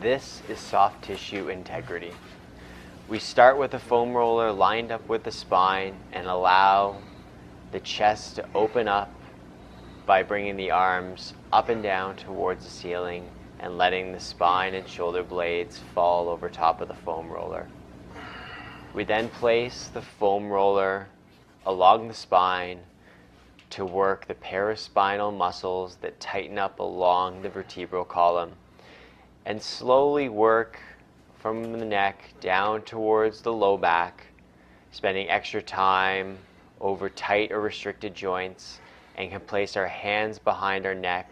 This is soft tissue integrity. We start with a foam roller lined up with the spine and allow the chest to open up by bringing the arms up and down towards the ceiling and letting the spine and shoulder blades fall over top of the foam roller. We then place the foam roller along the spine to work the paraspinal muscles that tighten up along the vertebral column, and slowly work from the neck down towards the low back, spending extra time over tight or restricted joints, and can place our hands behind our neck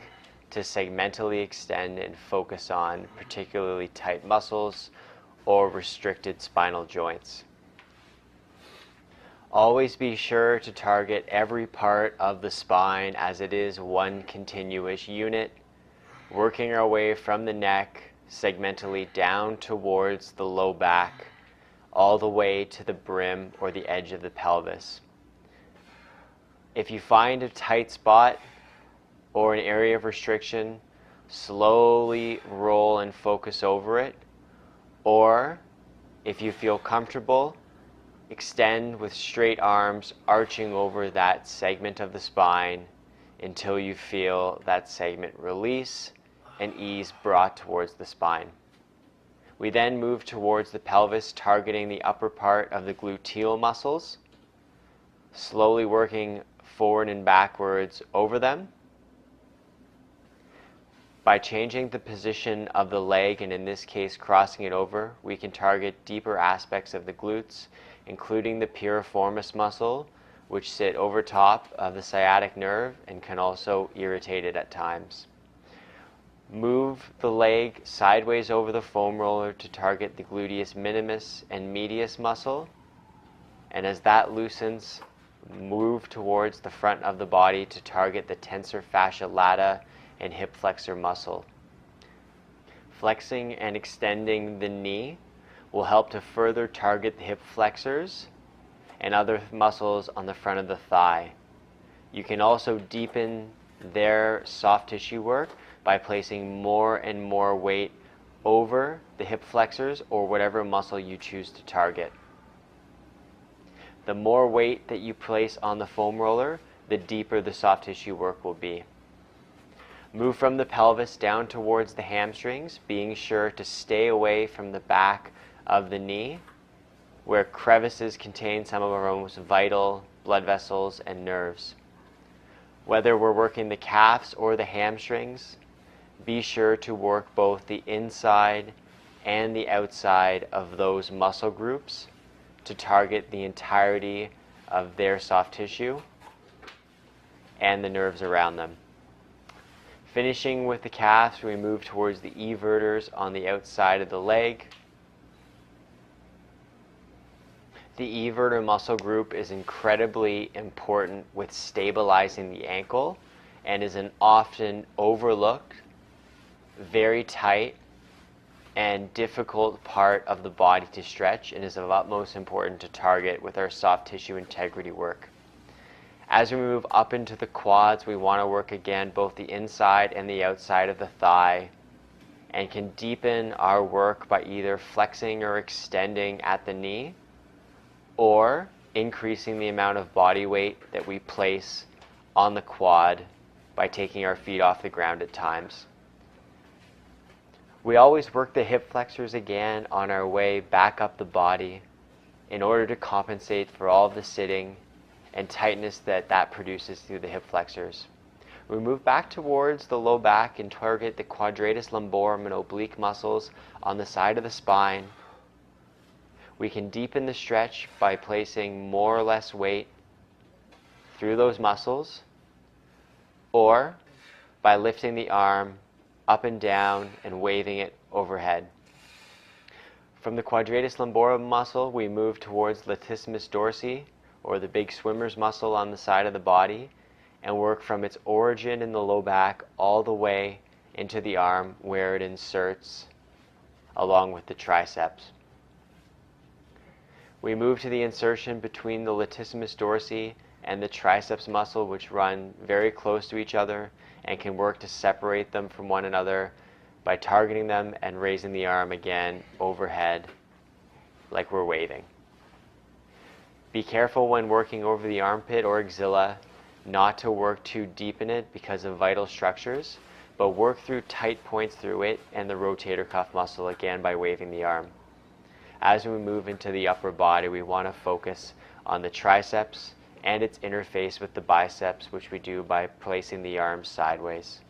to segmentally extend and focus on particularly tight muscles or restricted spinal joints. Always be sure to target every part of the spine as it is one continuous unit, working our way from the neck segmentally down towards the low back, all the way to the brim or the edge of the pelvis. If you find a tight spot or an area of restriction, slowly roll and focus over it, or if you feel comfortable, extend with straight arms arching over that segment of the spine until you feel that segment release and ease brought towards the spine. We then move towards the pelvis, targeting the upper part of the gluteal muscles, slowly working forward and backwards over them. By changing the position of the leg, and in this case crossing it over, we can target deeper aspects of the glutes, including the piriformis muscle, which sit over top of the sciatic nerve and can also irritate it at times. Move the leg sideways over the foam roller to target the gluteus minimus and medius muscle, and as that loosens, move towards the front of the body to target the tensor fascia lata and hip flexor muscle. Flexing and extending the knee will help to further target the hip flexors and other muscles on the front of the thigh. You can also deepen their soft tissue work by placing more and more weight over the hip flexors or whatever muscle you choose to target. The more weight that you place on the foam roller, the deeper the soft tissue work will be. Move from the pelvis down towards the hamstrings, being sure to stay away from the back of the knee, where crevices contain some of our most vital blood vessels and nerves. Whether we're working the calves or the hamstrings, be sure to work both the inside and the outside of those muscle groups to target the entirety of their soft tissue and the nerves around them. Finishing with the calves, we move towards the everters on the outside of the leg. The everter muscle group is incredibly important with stabilizing the ankle and is an often overlooked, very tight, and difficult part of the body to stretch, and is of utmost importance to target with our soft tissue integrity work. As we move up into the quads, we want to work again both the inside and the outside of the thigh, and can deepen our work by either flexing or extending at the knee, or increasing the amount of body weight that we place on the quad by taking our feet off the ground at times. We always work the hip flexors again on our way back up the body in order to compensate for all of the sitting and tightness that produces through the hip flexors. We move back towards the low back and target the quadratus lumborum and oblique muscles on the side of the spine. We can deepen the stretch by placing more or less weight through those muscles, or by lifting the arm up and down and waving it overhead. From the quadratus lumborum muscle, we move towards latissimus dorsi, or the big swimmer's muscle on the side of the body, and work from its origin in the low back all the way into the arm where it inserts along with the triceps. We move to the insertion between the latissimus dorsi and the triceps muscle, which run very close to each other and can work to separate them from one another by targeting them and raising the arm again overhead like we're waving. Be careful when working over the armpit or axilla not to work too deep in it because of vital structures, but work through tight points through it and the rotator cuff muscle again by waving the arm. As we move into the upper body, we want to focus on the triceps and its interface with the biceps, which we do by placing the arms sideways.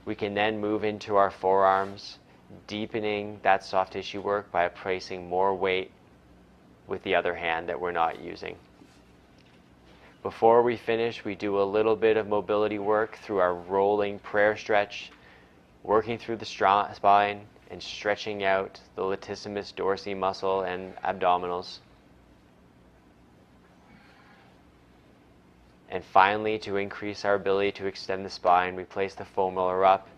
We can then move into our forearms, deepening that soft tissue work by placing more weight with the other hand that we're not using. Before we finish, we do a little bit of mobility work through our rolling prayer stretch, working through the spine and stretching out the latissimus dorsi muscle and abdominals. And finally, to increase our ability to extend the spine, we place the foam roller up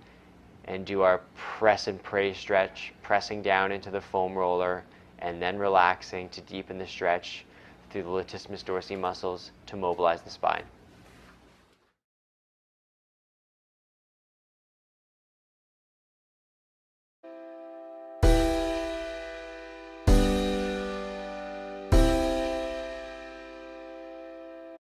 and do our press and pray stretch, pressing down into the foam roller and then relaxing to deepen the stretch through the latissimus dorsi muscles to mobilize the spine.